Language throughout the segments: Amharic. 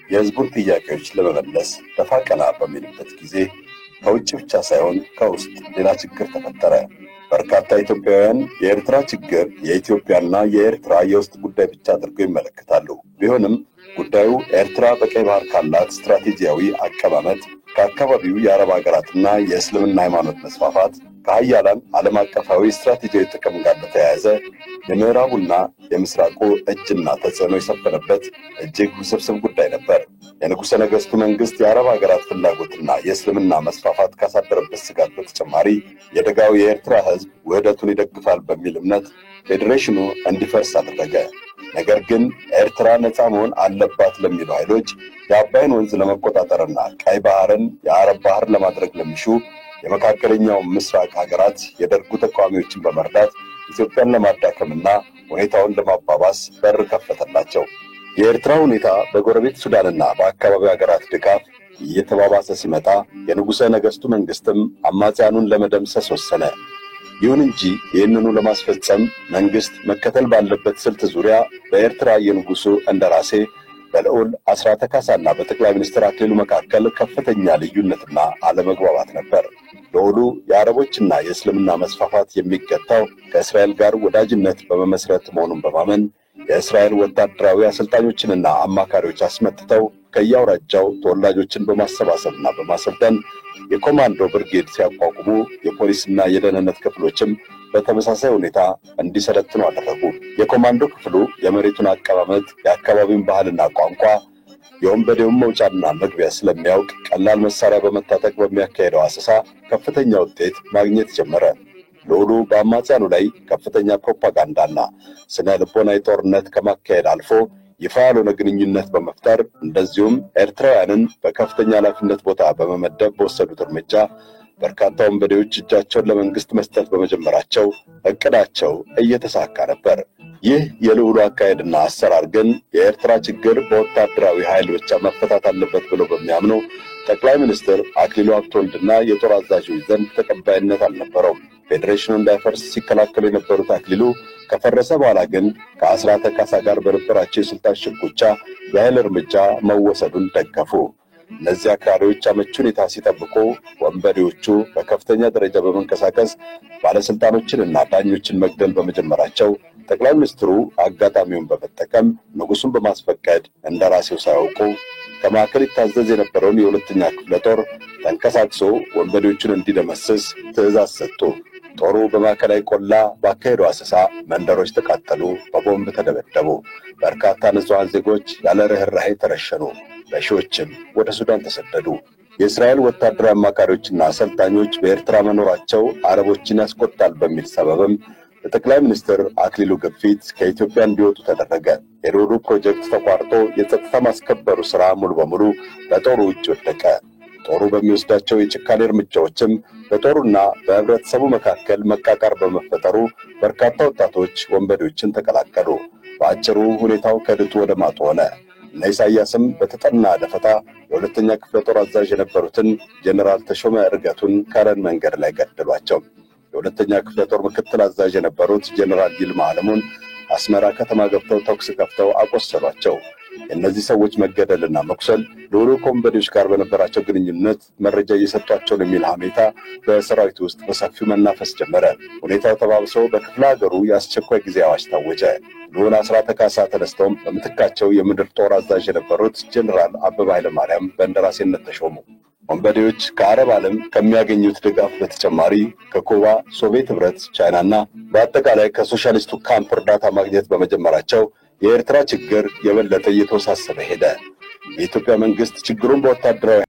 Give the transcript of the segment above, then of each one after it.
የህዝቡን ጥያቄዎች ለመመለስ ደፋ ቀና በሚልበት ጊዜ ከውጭ ብቻ ሳይሆን ከውስጥ ሌላ ችግር ተፈጠረ። በርካታ ኢትዮጵያውያን የኤርትራ ችግር የኢትዮጵያና የኤርትራ የውስጥ ጉዳይ ብቻ አድርገው ይመለከታሉ። ቢሆንም ጉዳዩ ኤርትራ በቀይ ባህር ካላት ስትራቴጂያዊ አቀማመጥ፣ ከአካባቢው የአረብ ሀገራትና የእስልምና ሃይማኖት መስፋፋት፣ ከሀያላን ዓለም አቀፋዊ ስትራቴጂያዊ ጥቅም ጋር በተያያዘ የምዕራቡና የምስራቁ እጅና ተጽዕኖ የሰፈነበት እጅግ ውስብስብ ጉዳይ ነበር። የንጉሠ ነገሥቱ መንግሥት የአረብ ሀገራት ፍላጎትና የእስልምና መስፋፋት ካሳደረበት ስጋት በተጨማሪ የደጋው የኤርትራ ሕዝብ ውህደቱን ይደግፋል በሚል እምነት ፌዴሬሽኑ እንዲፈርስ አደረገ። ነገር ግን ኤርትራ ነፃ መሆን አለባት ለሚሉ ኃይሎች የአባይን ወንዝ ለመቆጣጠርና ቀይ ባህርን የአረብ ባህር ለማድረግ ለሚሹ የመካከለኛው ምስራቅ ሀገራት የደርጉ ተቃዋሚዎችን በመርዳት ኢትዮጵያን ለማዳከምና ሁኔታውን ለማባባስ በር ከፈተላቸው። የኤርትራ ሁኔታ በጎረቤት ሱዳንና በአካባቢው ሀገራት ድጋፍ እየተባባሰ ሲመጣ የንጉሠ ነገሥቱ መንግሥትም አማጽያኑን ለመደምሰስ ወሰነ። ይሁን እንጂ ይህንኑ ለማስፈጸም መንግሥት መከተል ባለበት ስልት ዙሪያ በኤርትራ የንጉሡ እንደራሴ በልዑል አስራተ ካሳና በጠቅላይ ሚኒስትር አክሊሉ መካከል ከፍተኛ ልዩነትና አለመግባባት ነበር። ልዑሉ የአረቦችና የእስልምና መስፋፋት የሚገታው ከእስራኤል ጋር ወዳጅነት በመመስረት መሆኑን በማመን የእስራኤል ወታደራዊ አሰልጣኞችንና አማካሪዎች አስመጥተው ከየአውራጃው ተወላጆችን በማሰባሰብና በማሰልጠን የኮማንዶ ብርጌድ ሲያቋቁሙ የፖሊስና የደህንነት ክፍሎችም በተመሳሳይ ሁኔታ እንዲሰለጥኑ አደረጉ። የኮማንዶ ክፍሉ የመሬቱን አቀማመጥ፣ የአካባቢውን ባህልና ቋንቋ፣ የወንበዴውን መውጫና መግቢያ ስለሚያውቅ ቀላል መሳሪያ በመታጠቅ በሚያካሄደው አሰሳ ከፍተኛ ውጤት ማግኘት ጀመረ። ልዑሉ በአማጽያኑ ላይ ከፍተኛ ፕሮፓጋንዳና ስነ ልቦናዊ ጦርነት ከማካሄድ አልፎ ይፋ ያልሆነ ግንኙነት በመፍጠር እንደዚሁም ኤርትራውያንን በከፍተኛ ኃላፊነት ቦታ በመመደብ በወሰዱት እርምጃ በርካታ ወንበዴዎች እጃቸውን ለመንግስት መስጠት በመጀመራቸው እቅዳቸው እየተሳካ ነበር። ይህ የልዑሉ አካሄድና አሰራር ግን የኤርትራ ችግር በወታደራዊ ኃይል ብቻ መፈታት አለበት ብለው በሚያምኑ ጠቅላይ ሚኒስትር አክሊሉ ሀብተወልድና የጦር አዛዦች ዘንድ ተቀባይነት አልነበረውም። ፌዴሬሽኑ እንዳይፈርስ ሲከላከሉ የነበሩት አክሊሉ ከፈረሰ በኋላ ግን ከአስራተ ካሳ ጋር በነበራቸው የስልጣን ሽኩቻ የኃይል እርምጃ መወሰዱን ደገፉ። እነዚህ አክራሪዎች አመቺ ሁኔታ ሲጠብቁ ወንበዴዎቹ በከፍተኛ ደረጃ በመንቀሳቀስ ባለስልጣኖችንና ዳኞችን መግደል በመጀመራቸው ጠቅላይ ሚኒስትሩ አጋጣሚውን በመጠቀም ንጉሱን በማስፈቀድ እንደራሴው ሳያውቁ ከማዕከል ይታዘዝ የነበረውን የሁለተኛ ክፍለ ጦር ተንቀሳቅሶ ወንበዴዎቹን እንዲደመስስ ትዕዛዝ ሰጡ። ጦሩ በማዕከላዊ ቆላ ባካሄደው አሰሳ መንደሮች ተቃጠሉ፣ በቦምብ ተደበደቡ። በርካታ ንጹሐን ዜጎች ያለ ርኅራኄ ተረሸኑ። በሺዎችም ወደ ሱዳን ተሰደዱ። የእስራኤል ወታደራዊ አማካሪዎችና አሰልጣኞች በኤርትራ መኖራቸው አረቦችን ያስቆጣል በሚል ሰበብም በጠቅላይ ሚኒስትር አክሊሉ ግፊት ከኢትዮጵያ እንዲወጡ ተደረገ። የልዑሉ ፕሮጀክት ተቋርጦ የጸጥታ ማስከበሩ ሥራ ሙሉ በሙሉ በጦሩ እጅ ወደቀ። ጦሩ በሚወስዳቸው የጭካኔ እርምጃዎችም በጦሩና በህብረተሰቡ መካከል መቃቃር በመፈጠሩ በርካታ ወጣቶች ወንበዴዎችን ተቀላቀሉ። በአጭሩ ሁኔታው ከድጡ ወደ ማጡ ሆነ። እነ ኢሳያስም በተጠና ደፈጣ የሁለተኛ ክፍለ ጦር አዛዥ የነበሩትን ጀነራል ተሾመ እርገቱን ከረን መንገድ ላይ ገደሏቸው። የሁለተኛ ክፍለ ጦር ምክትል አዛዥ የነበሩት ጀነራል ይልማ አለሙን አስመራ ከተማ ገብተው ተኩስ ከፍተው አቆሰሏቸው። የእነዚህ ሰዎች መገደልና መቁሰል ልዑሉ ከወንበዴዎች ጋር በነበራቸው ግንኙነት መረጃ እየሰጧቸው የሚል ሐሜታ በሰራዊቱ ውስጥ በሰፊው መናፈስ ጀመረ። ሁኔታው ተባብሶ በክፍለ ሀገሩ የአስቸኳይ ጊዜ አዋጅ ታወጀ። ልዑል አስራተ ካሳ ተነስተውም በምትካቸው የምድር ጦር አዛዥ የነበሩት ጀነራል አበበ ኃይለማርያም በእንደራሴነት ተሾሙ። ወንበዴዎች ከአረብ ዓለም ከሚያገኙት ድጋፍ በተጨማሪ ከኩባ፣ ሶቪየት ህብረት፣ ቻይናና በአጠቃላይ ከሶሻሊስቱ ካምፕ እርዳታ ማግኘት በመጀመራቸው የኤርትራ ችግር የበለጠ እየተወሳሰበ ሄደ። የኢትዮጵያ መንግስት ችግሩን በወታደራዊ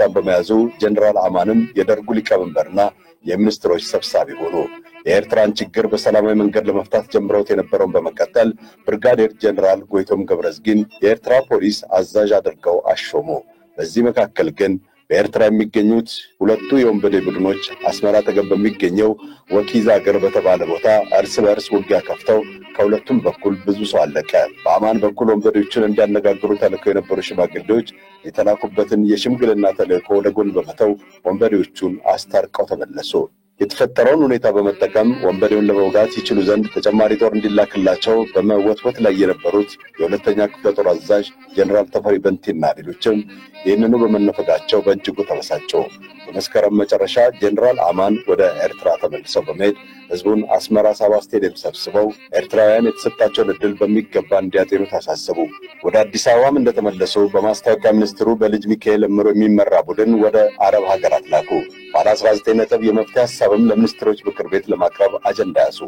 ስልጣን በመያዙ ጀነራል አማንም የደርጉ ሊቀመንበርና የሚኒስትሮች ሰብሳቢ ሆኑ። የኤርትራን ችግር በሰላማዊ መንገድ ለመፍታት ጀምረውት የነበረውን በመቀጠል ብርጋዴር ጀነራል ጎይቶም ገብረዝጊን የኤርትራ ፖሊስ አዛዥ አድርገው አሾሙ። በዚህ መካከል ግን በኤርትራ የሚገኙት ሁለቱ የወንበዴ ቡድኖች አስመራ አጠገብ በሚገኘው ወኪዝ አገር በተባለ ቦታ እርስ በርስ ውጊያ ከፍተው ከሁለቱም በኩል ብዙ ሰው አለቀ። በአማን በኩል ወንበዴዎችን እንዲያነጋግሩ ተልከው የነበሩ ሽማግሌዎች የተላኩበትን የሽምግልና ተልእኮ ወደ ጎን በመተው ወንበዴዎቹን አስታርቀው ተመለሱ። የተፈጠረውን ሁኔታ በመጠቀም ወንበዴውን ለመውጋት ይችሉ ዘንድ ተጨማሪ ጦር እንዲላክላቸው በመወትወት ላይ የነበሩት የሁለተኛ ክፍለ ጦር አዛዥ ጀነራል ተፈሪ በንቲና ሌሎችም ይህንኑ በመነፈጋቸው በእጅጉ ተበሳጩ። በመስከረም መጨረሻ ጀነራል አማን ወደ ኤርትራ ተመልሰው በመሄድ ህዝቡን አስመራ ሳባ ስቴዲየም ሰብስበው ኤርትራውያን የተሰጣቸውን ዕድል በሚገባ እንዲያጤኑ ታሳሰቡ። ወደ አዲስ አበባም እንደተመለሱ በማስታወቂያ ሚኒስትሩ በልጅ ሚካኤል እምሮ የሚመራ ቡድን ወደ አረብ ሀገራት ላኩ። ባለ 19 ነጥብ የመፍትሄ ሐሳብም ለሚኒስትሮች ምክር ቤት ለማቅረብ አጀንዳ ያዙ።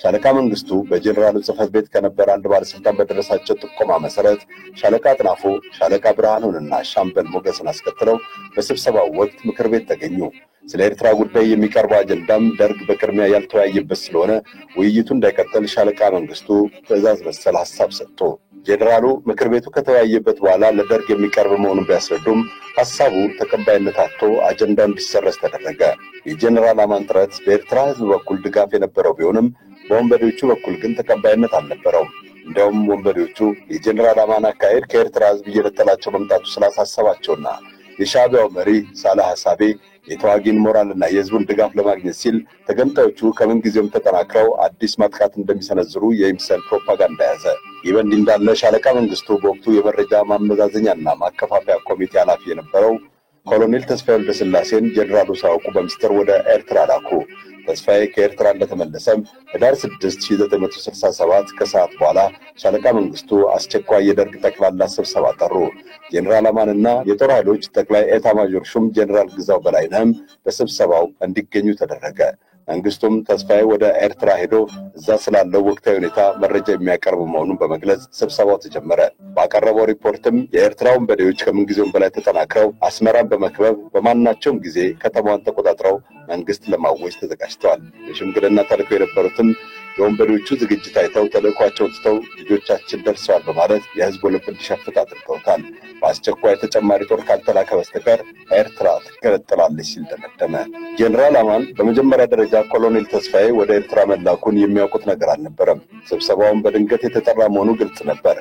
ሻለቃ መንግስቱ በጀነራሉ ጽሕፈት ቤት ከነበረ አንድ ባለስልጣን በደረሳቸው ጥቆማ መሰረት ሻለቃ አጥናፉ ሻለቃ ብርሃኑንና ሻምበል ሞገስን አስከትለው በስብሰባው ወቅት ምክር ቤት ተገኙ። ስለ ኤርትራ ጉዳይ የሚቀርበው አጀንዳም ደርግ በቅድሚያ ያልተወያየበት ስለሆነ ውይይቱ እንዳይቀጥል ሻለቃ መንግስቱ ትዕዛዝ መሰል ሐሳብ ሰጥቶ ጀነራሉ ምክር ቤቱ ከተወያየበት በኋላ ለደርግ የሚቀርብ መሆኑን ቢያስረዱም ሐሳቡ ተቀባይነት አጥቶ አጀንዳው እንዲሰረዝ ተደረገ። የጀነራል አማን ጥረት በኤርትራ ህዝብ በኩል ድጋፍ የነበረው ቢሆንም በወንበዴዎቹ በኩል ግን ተቀባይነት አልነበረውም። እንዲያውም ወንበዴዎቹ የጀነራል አማን አካሄድ ከኤርትራ ህዝብ እየነጠላቸው መምጣቱ ስላሳሰባቸውና የሻዕቢያው መሪ ሳላህ ሐሳቤ የተዋጊን ሞራልና የህዝቡን ድጋፍ ለማግኘት ሲል ተገንጣዮቹ ከምን ጊዜም ተጠናክረው አዲስ ማጥቃት እንደሚሰነዝሩ የይምሰል ፕሮፓጋንዳ ያዘ። ይህ በእንዲህ እንዳለ ሻለቃ መንግስቱ በወቅቱ የመረጃ ማመዛዘኛና ማከፋፈያ ኮሚቴ ኃላፊ የነበረው ኮሎኔል ተስፋዬ ወልደስላሴን ጀነራሉ ሳያውቁ በሚስጥር ወደ ኤርትራ ላኩ። ተስፋዬ ከኤርትራ እንደተመለሰም ህዳር 6 1967 ከሰዓት በኋላ ሻለቃ መንግስቱ አስቸኳይ የደርግ ጠቅላላ ስብሰባ ጠሩ። ጀነራል አማንና የጦር ኃይሎች ጠቅላይ ኤታ ማዦር ሹም ጀነራል ግዛው በላይነህም በስብሰባው እንዲገኙ ተደረገ። መንግስቱም ተስፋዬ ወደ ኤርትራ ሄዶ እዛ ስላለው ወቅታዊ ሁኔታ መረጃ የሚያቀርብ መሆኑን በመግለጽ ስብሰባው ተጀመረ። ባቀረበው ሪፖርትም የኤርትራ ወንበዴዎች ከምንጊዜውም በላይ ተጠናክረው አስመራን በመክበብ በማናቸውም ጊዜ ከተማዋን ተቆጣጥረው መንግስት ለማወጅ ተዘጋጅተዋል። የሽምግልና ተልዕኮ የነበሩትም የወንበዴዎቹ ዝግጅት አይተው ተልዕኳቸውን ትተው ልጆቻችን ደርሰዋል በማለት የህዝቡ ልብ እንዲሸፍት አድርገውታል። በአስቸኳይ ተጨማሪ ጦር ካልተላከ በስተቀር ኤርትራ ትገነጠላለች ሲል ደመደመ። ጀነራል አማን በመጀመሪያ ደረጃ ኮሎኔል ተስፋዬ ወደ ኤርትራ መላኩን የሚያውቁት ነገር አልነበረም። ስብሰባውን በድንገት የተጠራ መሆኑ ግልጽ ነበር።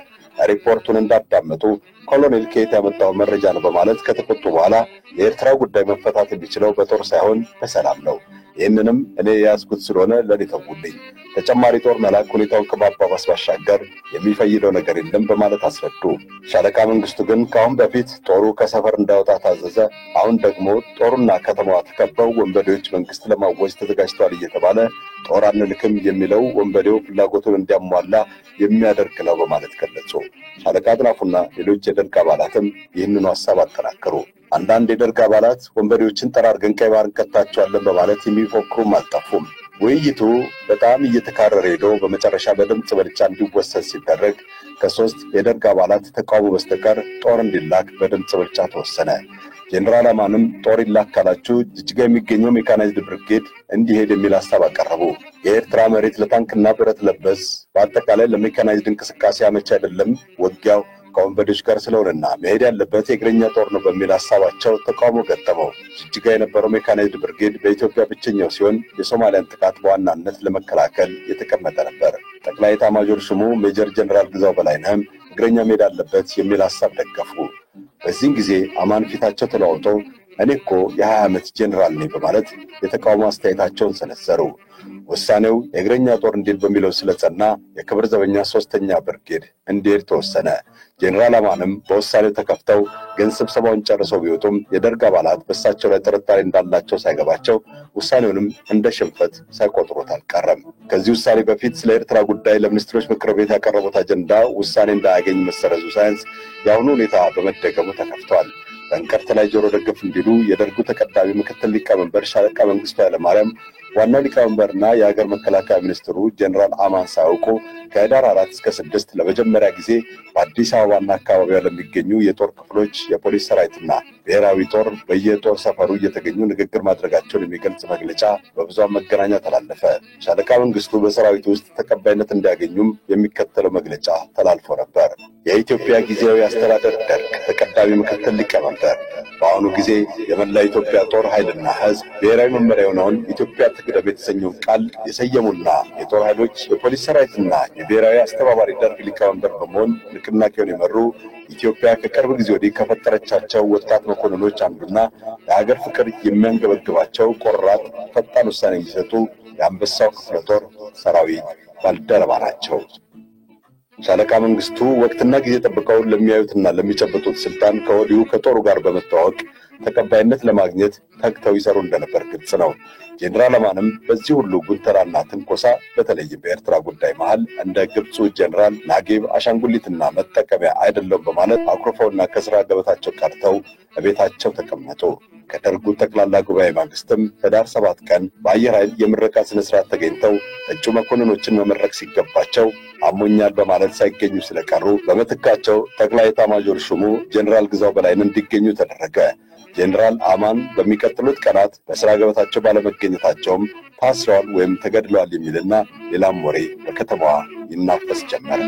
ሪፖርቱን እንዳዳመጡ ኮሎኔል ከየት ያመጣው መረጃ ነው በማለት ከተቆጡ በኋላ የኤርትራ ጉዳይ መፈታት የሚችለው በጦር ሳይሆን በሰላም ነው፣ ይህንንም እኔ ያዝኩት ስለሆነ ለኔ ተውልኝ፣ ተጨማሪ ጦር መላክ ሁኔታውን ከማባባስ ባሻገር የሚፈይደው ነገር የለም በማለት አስረዱ። ሻለቃ መንግስቱ ግን ከአሁን በፊት ጦሩ ከሰፈር እንዳይወጣ ታዘዘ፣ አሁን ደግሞ ጦሩና ከተማዋ ተከበው ወንበዴዎች መንግስት ለማወጅ ተዘጋጅተዋል እየተባለ ጦር አንልክም የሚለው ወንበዴው ፍላጎቱን እንዲያሟላ የሚያደርግ ነው በማለት ገለጹ። ሻለቃ አጥናፉና ሌሎች የደርግ አባላትም ይህንኑ ሐሳብ አጠናከሩ። አንዳንድ የደርግ አባላት ወንበዴዎችን ጠራርገን ቀይ ባህር እንከታቸዋለን በማለት የሚፎክሩም አልጠፉም። ውይይቱ በጣም እየተካረረ ሄዶ በመጨረሻ በድምፅ ብልጫ እንዲወሰን ሲደረግ ከ3 የደርግ አባላት ተቃውሞ በስተቀር ጦር እንዲላክ በድምፅ ብልጫ ተወሰነ። ጀነራል አማንም ጦር ይላክ ካላችሁ ጅጅጋ የሚገኘው ሜካናይዝድ ብርጌድ እንዲሄድ የሚል ሐሳብ አቀረቡ። የኤርትራ መሬት ለታንክና ብረት ለበስ በአጠቃላይ ለሜካናይዝድ እንቅስቃሴ አመች አይደለም፣ ውጊያው ከወንበዴዎች ጋር ስለሆነና መሄድ ያለበት የእግረኛ ጦር ነው በሚል ሐሳባቸው ተቃውሞ ገጠመው። ጅጅጋ የነበረው ሜካናይዝድ ብርጌድ በኢትዮጵያ ብቸኛው ሲሆን የሶማሊያን ጥቃት በዋናነት ለመከላከል የተቀመጠ ነበር። ጠቅላይ ኤታማዦር ሹሙ ሜጀር ጀነራል ግዛው በላይነህም እግረኛ መሄድ አለበት የሚል ሐሳብ ደገፉ። በዚህን ጊዜ አማን ፊታቸው ተለዋውጠው እኔ እኮ የ20 ዓመት ጀነራል ነኝ በማለት የተቃውሞ አስተያየታቸውን ሰነዘሩ። ውሳኔው የእግረኛ ጦር እንዲል በሚለው ስለጸና የክብር ዘበኛ 3ኛ ብርጌድ እንዲሄድ ተወሰነ። ጀነራል አማንም በውሳኔው ተከፍተው ግን ስብሰባውን ጨርሰው ቢወጡም የደርግ አባላት በእሳቸው ላይ ጥርጣሬ እንዳላቸው ሳይገባቸው ውሳኔውንም እንደ ሽንፈት ሳይቆጥሩት አልቀረም። ከዚህ ውሳኔ በፊት ስለ ኤርትራ ጉዳይ ለሚኒስትሮች ምክር ቤት ያቀረቡት አጀንዳ ውሳኔ እንዳያገኝ መሰረዙ ሳያንስ የአሁኑ ሁኔታ በመደገሙ ተከፍቷል። በእንቅርት ላይ ጆሮ ደግፍ እንዲሉ የደርጉ ተቀዳሚ ምክትል ሊቀመንበር ሻለቃ መንግስቱ ኃይለማርያም ዋናው ሊቀመንበርና የሀገር መከላከያ ሚኒስትሩ ጀነራል አማን ሳውቆ ከህዳር 4 እስከ 6 ለመጀመሪያ ጊዜ በአዲስ አበባና አካባቢዋ ለሚገኙ የጦር ክፍሎች የፖሊስ ሰራዊትና ብሔራዊ ጦር በየጦር ሰፈሩ እየተገኙ ንግግር ማድረጋቸውን የሚገልጽ መግለጫ በብዙሃን መገናኛ ተላለፈ። ሻለቃ መንግስቱ በሰራዊቱ ውስጥ ተቀባይነት እንዲያገኙም የሚከተለው መግለጫ ተላልፎ ነበር። የኢትዮጵያ ጊዜያዊ አስተዳደር ደርግ ተቀዳሚ ምክትል ሊቀመንበር በአሁኑ ጊዜ የመላ ኢትዮጵያ ጦር ኃይልና ህዝብ ብሔራዊ መመሪያ የሆነውን ኢትዮጵያ ትቅደም የተሰኘውን ቃል የሰየሙና የጦር ኃይሎች የፖሊስ ሰራዊትና የብሔራዊ አስተባባሪ ደርግ ሊቀመንበር በመሆን ንቅናቄውን የመሩ ኢትዮጵያ ከቅርብ ጊዜ ወዲህ ከፈጠረቻቸው ወጣት መኮንኖች አንዱና የሀገር ፍቅር የሚያንገበግባቸው ቆራጥ ፈጣን ውሳኔ የሚሰጡ የአንበሳው ክፍለ ጦር ሰራዊት ባልደረባ ናቸው። ሻለቃ መንግስቱ ወቅትና ጊዜ ጠብቀው ለሚያዩትና ለሚጨብጡት ስልጣን ከወዲሁ ከጦሩ ጋር በመተዋወቅ ተቀባይነት ለማግኘት ተግተው ይሰሩ እንደነበር ግልጽ ነው። ጀነራል አማንም በዚህ ሁሉ ጉንተራና ትንኮሳ በተለይም በኤርትራ ጉዳይ መሃል እንደ ግብፁ ጀነራል ናጊብ አሻንጉሊትና መጠቀሚያ አይደለም በማለት አኩርፈውና ከስራ ገበታቸው ቀርተው በቤታቸው ተቀመጡ። ከደርጉ ጠቅላላ ጉባኤ ማግስትም ህዳር 7 ቀን በአየር ኃይል የምረቃ ስነ ስርዓት ተገኝተው እጩ መኮንኖችን መመረቅ ሲገባቸው አሞኛል በማለት ሳይገኙ ስለቀሩ በመትካቸው ጠቅላይ ኤታማዦር ሹሙ ጀነራል ግዛው በላይን እንዲገኙ ተደረገ። ጀነራል አማን በሚቀጥሉት ቀናት በስራ ገበታቸው ባለመገኘታቸውም ታስረዋል ወይም ተገድለዋል የሚልና ሌላም ወሬ በከተማዋ ይናፈስ ጀመረ።